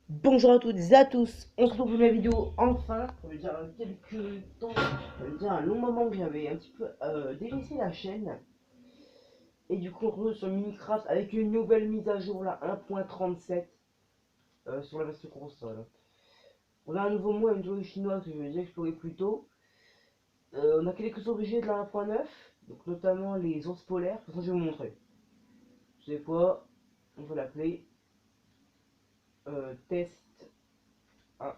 Bonjour à toutes et à tous, on se retrouve pour une vidéo enfin, ça veut dire quelques temps, ça veut dire un long moment que j'avais un petit peu délaissé la chaîne. Et du coup on retrouve sur Minecraft avec une nouvelle mise à jour là, 1.37 sur la version console. On a un nouveau mot, une nouvelle chinoise que je vais déjà explorer plus tôt. On a quelques objets de la 1.9, donc notamment les ours polaires, de toute façon je vais vous montrer. C'est quoi, on va l'appeler test 1.37.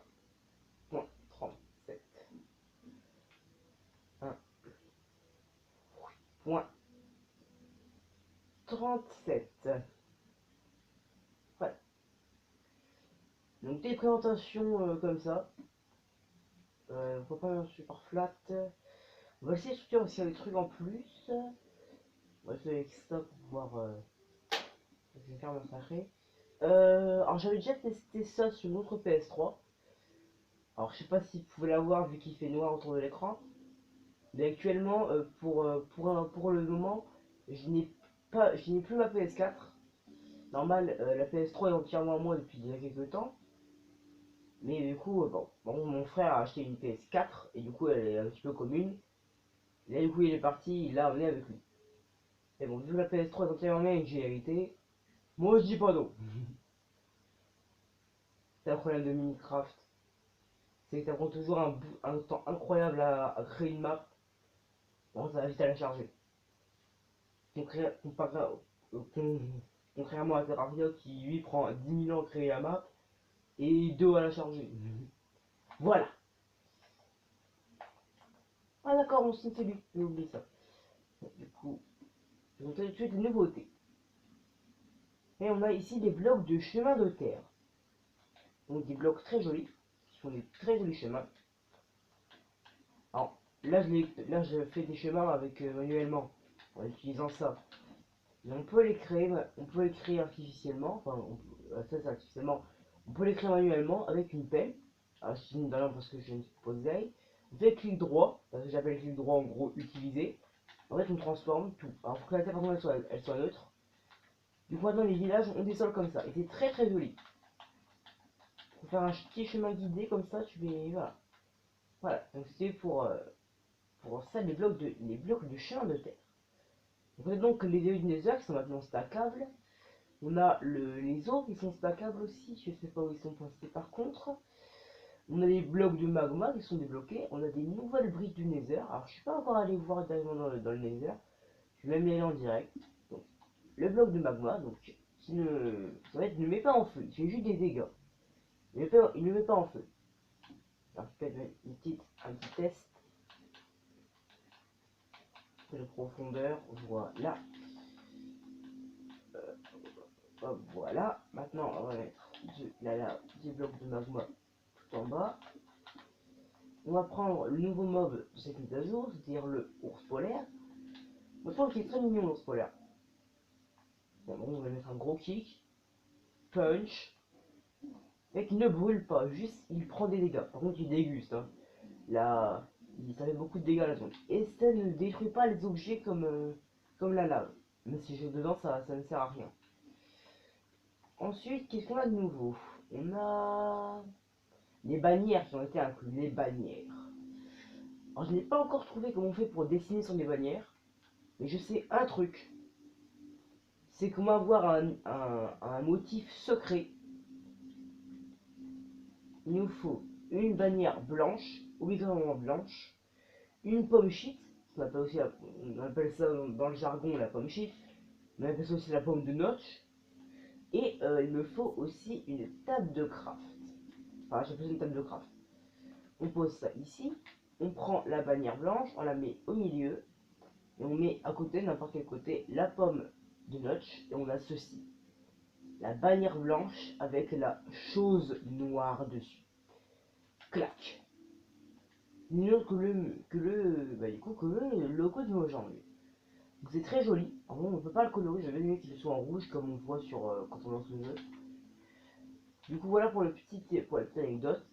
1.37. Ouais. Donc des présentations comme ça. Faut pas un super flat. On va essayer de sortir aussi des trucs en plus. On va essayer avec ça pour pouvoir je vais faire mon sacré. Alors j'avais déjà testé ça sur notre PS3. Alors je sais pas si vous pouvez l'avoir vu qu'il fait noir autour de l'écran. Mais actuellement pour le moment je n'ai plus ma PS4. Normal la PS3 est entièrement à moi depuis déjà quelques temps. Mais du coup, bon, mon frère a acheté une PS4 et du coup elle est un petit peu commune. Et là du coup il est parti, il l'a emmené avec lui. Et bon, vu que la PS3 est entièrement mienne et que j'ai hérité, moi je dis pas non. C'est un problème de Minecraft. C'est que ça prend toujours un temps incroyable à créer une map. Bon, ça va vite à la charger. Contrairement à Terraria qui lui prend 10 000 ans à créer la map et 2 à la charger. Voilà. Ah d'accord, on s'est lui, j'ai oublié ça. Du coup, je vais vous montrer tout de suite les nouveautés. Et on a ici des blocs de chemin de terre. Donc des blocs très jolis, qui font des très jolis chemins. Alors là je fais des chemins avec manuellement, en utilisant ça. Mais on peut les créer artificiellement, ça c'est artificiellement. On peut les créer manuellement avec une pelle. Alors je dis d'ailleurs parce que je ne suppose pas. On fait clic droit, parce que j'appelle clic droit en gros utiliser. En fait on transforme tout. Alors pour que la terre par exemple, elle soit neutre. Du coup maintenant les villages ont des sols comme ça. Et c'est très très joli. Pour faire un petit chemin guidé comme ça, tu vais. Voilà. Voilà. Donc c'était pour ça les blocs de chemin de terre. On a donc les œufs du Nether qui sont maintenant stackables. On a les os qui sont stackables aussi. Je sais pas où ils sont postés par contre. On a les blocs de magma qui sont débloqués. On a des nouvelles briques du Nether. Alors je suis pas encore allé voir directement dans le Nether. Je vais même y aller en direct. Donc le bloc de magma, donc en fait, il ne met pas en feu. Il fait juste des dégâts. Il ne met pas en feu. Alors, je fais un petit test de profondeur. Voilà. Hop, voilà. Maintenant, on va mettre des blocs de magma tout en bas. On va prendre le nouveau mob de cette mise à jour, c'est-à-dire le ours polaire. Moi, je trouve qu'il est très mignon l'ours polaire. Bon, on va mettre un gros kick. Punch. Mec, il ne brûle pas, juste il prend des dégâts. Par contre, il déguste. Hein. Là, ça fait beaucoup de dégâts la zone. Et ça ne détruit pas les objets comme la lave. Mais si je dedans, ça ne sert à rien. Ensuite, qu'est-ce qu'on a de nouveau? On a les bannières qui ont été incluses. Les bannières. Alors, je n'ai pas encore trouvé comment on fait pour dessiner sur les bannières. Mais je sais un truc. C'est qu'on va avoir un motif secret. Il nous faut une bannière blanche, obligatoirement blanche. Une pomme shit. On appelle ça dans le jargon la pomme shit. Mais on appelle ça aussi la pomme de notch. Et il me faut aussi une table de craft. Enfin, j'ai besoin d'une table de craft. On pose ça ici. On prend la bannière blanche, on la met au milieu. Et on met à côté, n'importe quel côté, la pomme de notch. Et on a ceci. La bannière blanche avec la chose noire dessus. Clac. Ni autre que le logo de aujourd'hui. C'est très joli. En vrai, on peut pas le colorer. J'avais aimé qu'il soit en rouge comme on voit quand on lance le jeu. Du coup, voilà pour la petite anecdote.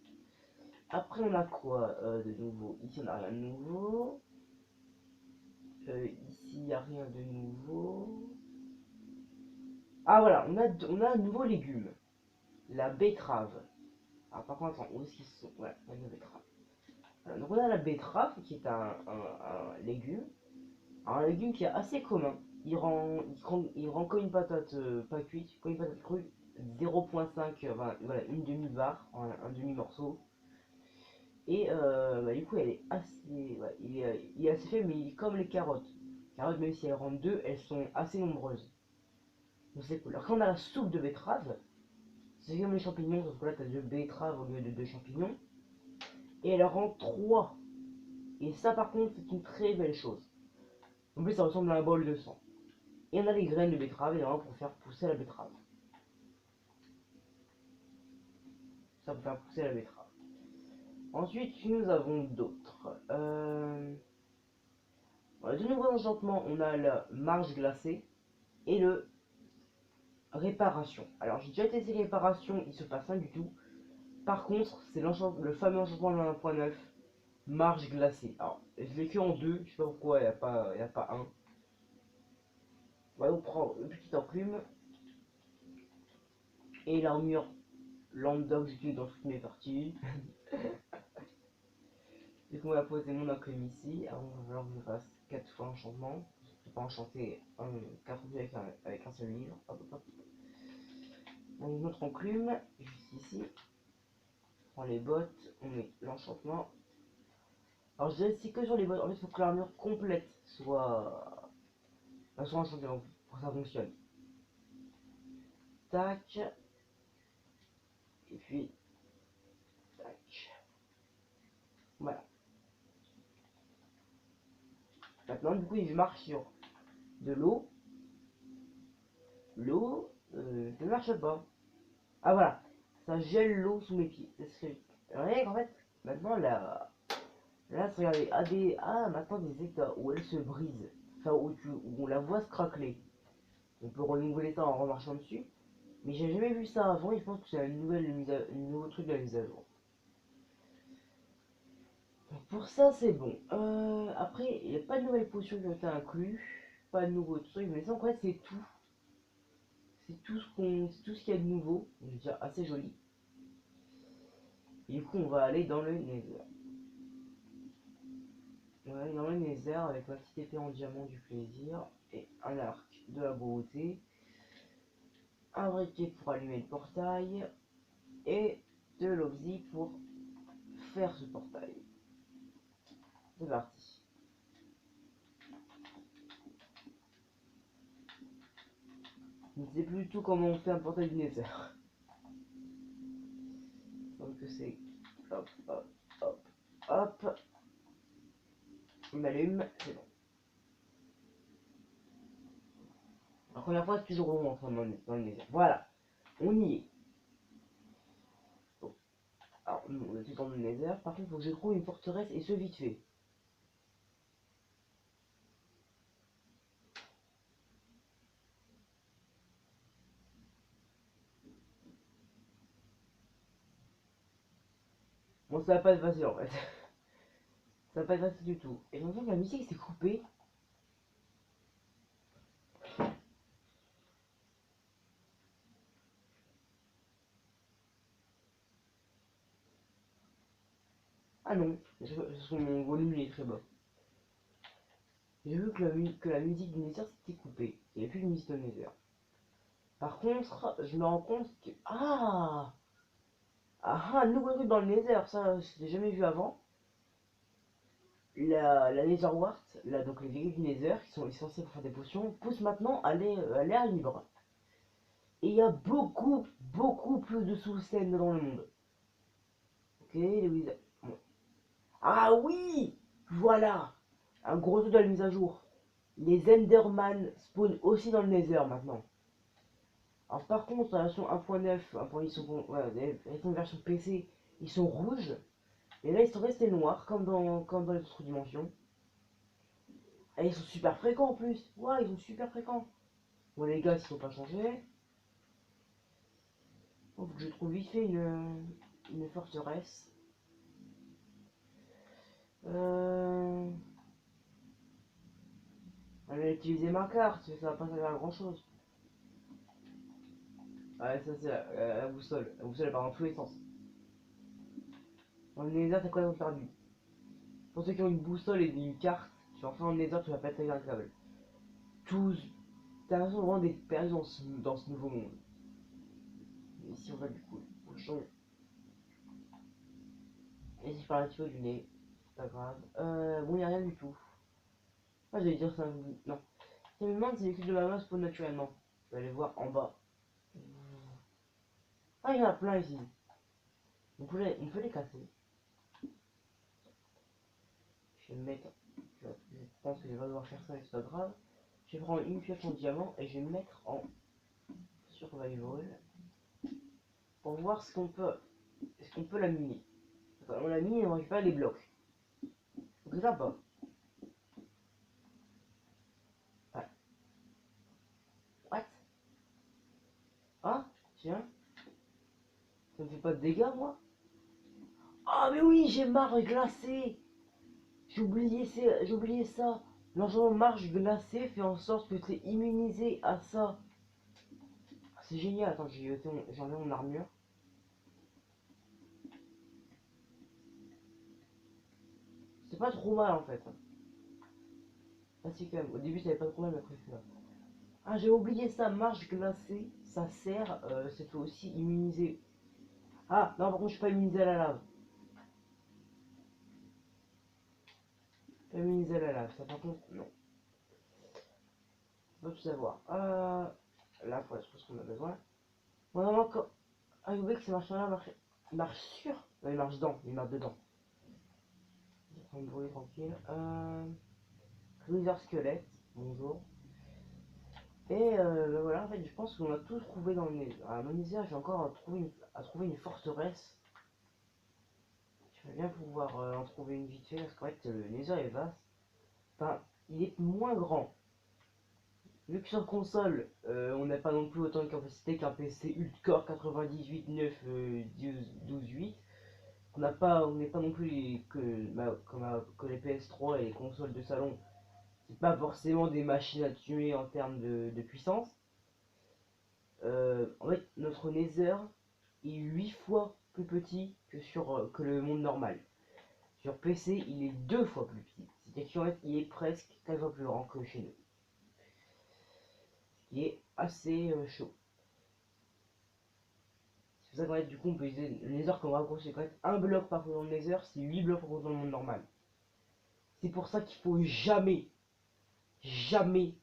Après, on a quoi de nouveau? Ici, on n'a rien de nouveau. Ici, il n'y a rien de nouveau. Ah voilà, on a un nouveau légume. la betterave. Alors par contre, attends, où est-ce qu'ils sont? Ouais, la betterave. Alors, donc on a la betterave qui est un légume. Alors, un légume qui est assez commun. Il rend comme une patate pas cuite, comme une patate crue, 0,5, voilà, une demi-barre, un demi-morceau. Et bah, du coup, elle est assez, ouais, il est assez faible, mais il est comme les carottes. Les carottes, même si elles rendent deux, elles sont assez nombreuses. Donc c'est cool. Alors quand on a la soupe de betterave, c'est comme les champignons, sauf que là, tu as deux betteraves au lieu de deux champignons. Et elle rend trois. Et ça, par contre, c'est une très belle chose. En plus, ça ressemble à un bol de sang. Et on a les graines de betterave, évidemment, pour faire pousser la betterave. Ça pour faire pousser la betterave. Ensuite, nous avons d'autres. De nouveaux enchantements, on a la marche glacée et le réparation. Alors, j'ai déjà testé réparation, il se passe rien du tout. Par contre, c'est le fameux enchantement de 1.9, marche glacée. Alors, je l'ai que en deux, je sais pas pourquoi il y a pas un. On va donc prendre une petite enclume et l'armure lambda que j'utilise dans toutes mes parties. Du coup, on va poser mon enclume ici. Alors, il va falloir que je fasse 4 fois enchantement. Je ne peux pas enchanter 4 objets avec un seul livre. Hop, hop, hop. On met notre enclume juste ici. On prend les bottes, on met l'enchantement. Alors, je dirais c'est que sur les bottes. En fait, il faut que l'armure complète soit enchantée pour que ça fonctionne. Tac. Et puis, tac. Voilà. Maintenant, du coup, je marche sur de l'eau. L'eau ne marche pas. Ah voilà, ça gèle l'eau sous mes pieds. C'est ce que rien qu'en fait, maintenant là, regardez, maintenant des états où elle se brise, enfin où on la voit se craqueler. On peut renouveler ça en remarchant dessus. Mais j'ai jamais vu ça avant et je pense que c'est un nouveau truc de la mise à jour. Donc pour ça c'est bon. Après, il n'y a pas de nouvelles potions qui ont été incluses. Pas de nouveaux trucs, mais ça en fait c'est tout. C'est tout ce qu'il y a de nouveau. C'est déjà assez joli. Et du coup on va aller dans le Nether. On va aller dans le Nether avec ma petite épée en diamant du plaisir et un arc de la beauté. Un briquet pour allumer le portail et de l'obsi pour faire ce portail. C'est parti. Je ne sais plus du tout comment on fait un portail du Nether. Donc c'est hop, hop, hop, hop. On allume, c'est bon. La première fois, c'est toujours bon dans le Nether. Voilà, on y est. Bon. Alors, nous, on est tout dans le Nether. Par contre, il faut que je trouve une forteresse et ce vite fait. Bon, ça va pas être facile en fait. Ça va pas être facile du tout. Et j'ai l'impression que la musique s'est coupée. Ah non, mon volume il est très bas. J'ai vu que la musique du Nether s'était coupée. Il n'y avait plus de musique de Nether. Par contre, je me rends compte que... un nouveau truc dans le Nether, ça je l'ai jamais vu avant. La Nether Wart, là, donc les aiguilles du Nether, qui sont essentielles pour faire des potions, poussent maintenant à l'air libre. Et il y a beaucoup plus de sous-scènes dans le monde. Ok, les wizards. Bon. Ah oui, voilà, un gros truc de la mise à jour. Les Enderman spawn aussi dans le Nether maintenant. Alors par contre, la version 1.9, ils sont, voilà, les version PC, ils sont rouges. Et là, ils sont restés noirs, comme dans les autres dimensions. Et ils sont super fréquents en plus. Ouais, ils sont super fréquents. Bon, les gars, ils sont pas changés. Faut que je trouve vite fait une forteresse. Euh... Je vais utiliser ma carte, ça va pas servir à grand chose. Ouais, ça c'est la boussole. La boussole elle part dans tous les sens. Dans le Nether, t'as quoi dans perdu? Pour ceux qui ont une boussole et une carte, tu vas enfin dans le Nether, tu vas pas être un câble. Tous. T'as l'impression vraiment d'être perdu dans ce nouveau monde. Et ici on va du coup, cochon. Et si je parle un petit peu du nez, c'est pas grave. Bon, y a rien du tout. Ah, j'allais dire ça. Non. Ça me demande si les cubes de lava spawn naturellement. Je vais aller voir en bas. Ah, il y en a plein ici. On peut les casser. Je vais me mettre. Je pense que je vais pas devoir faire ça, mais c'est pas grave. Je vais prendre une pioche en diamant et je vais me mettre en survival pour voir ce qu'on peut. Est-ce qu'on peut la miner? Enfin, on la mine et on récupère les blocs. Donc ça va. Ouais. What? Ah, tiens. Ça me fait pas de dégâts, moi? Ah, mais oui, j'ai marre glacée. J'ai oublié ça. L'enchaînement marche glacée fait en sorte que tu es immunisé à ça. Ah, c'est génial. Attends, j'ai enlevé mon armure. C'est pas trop mal en fait. Ah si quand même. Au début ça avait pas trop mal mais après ça. Ah j'ai oublié ça, marche glacée. Ça sert, c'est aussi immunisé. Ah non par contre je suis pas immunisé à la lave. Pas immunisé à la lave, ça par contre non. On peut tout savoir. Là faut être ce qu'on a besoin. On a encore. Ah j'ai oublié que ça marche là, il marche sur. Non il marche dedans, il marche dedans. On va brûler tranquille. Wither squelette, bonjour. Et ben voilà, en fait, je pense qu'on a tout trouvé dans le Nether. À mon Nether, j'ai encore trouvé une forteresse. Je vais bien pouvoir en trouver une vite fait, parce qu'en fait, le Nether est vaste. Enfin, il est moins grand. Vu que sur console, on n'a pas non plus autant de capacité qu'un PC Ultra 98.9 12.8. On n'est pas non plus que les PS3 et les consoles de salon. C'est pas forcément des machines à tuer en termes de puissance. En fait, notre Nether est 8 fois plus petit que le monde normal. Sur PC, il est 2 fois plus petit. C'est-à-dire qu'en fait, il est presque 4 fois plus grand que chez nous. Ce qui est assez chaud. C'est pour ça qu'en fait, du coup, on peut utiliser le Nether comme raccourci. Quand même, un bloc par contre dans le Nether, c'est 8 blocs par contre dans le monde normal. C'est pour ça qu'il faut jamais, jamais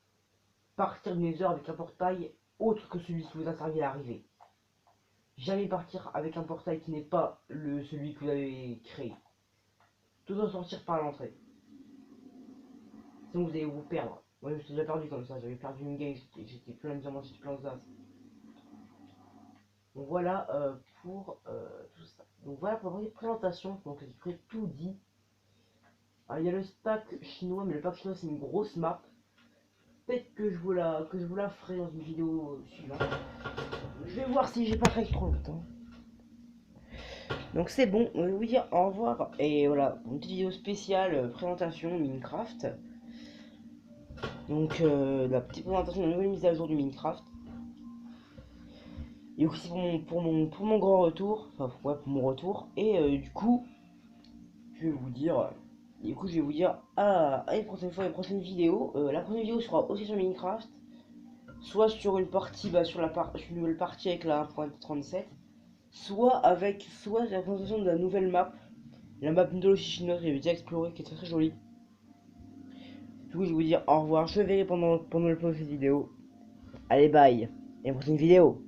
partir du Nether avec un portail autre que celui qui vous a servi à l'arrivée. Jamais partir avec un portail qui n'est pas celui que vous avez créé. Tout doit sortir par l'entrée. Sinon vous allez vous perdre. Moi je me suis déjà perdu comme ça, j'avais perdu une game, j'étais plein de diamants, j'étais plein d'as. Donc voilà pour tout ça. Donc voilà pour la présentation, donc j'ai près tout dit. Alors, il y a le pack chinois, mais le pack chinois c'est une grosse map. Peut-être que je vous la ferai dans une vidéo suivante. Je vais voir si j'ai pas fait trop longtemps. Donc c'est bon, on va vous dire au revoir. Et voilà, une petite vidéo spéciale présentation Minecraft. Donc la petite présentation de la nouvelle mise à jour du Minecraft. Et aussi pour mon grand retour. Enfin ouais pour mon retour. Et du coup, je vais vous dire. À une prochaine fois, une prochaine vidéo. La prochaine vidéo sera aussi sur Minecraft. Soit sur une partie, sur une nouvelle partie avec la 1.37. Soit la présentation de la nouvelle map. La map mythologie chinoise que j'avais déjà explorée, qui est très très jolie. Du coup, je vais vous dire au revoir. Je verrai pendant le prochaine vidéo. Allez, bye. Et à une prochaine vidéo.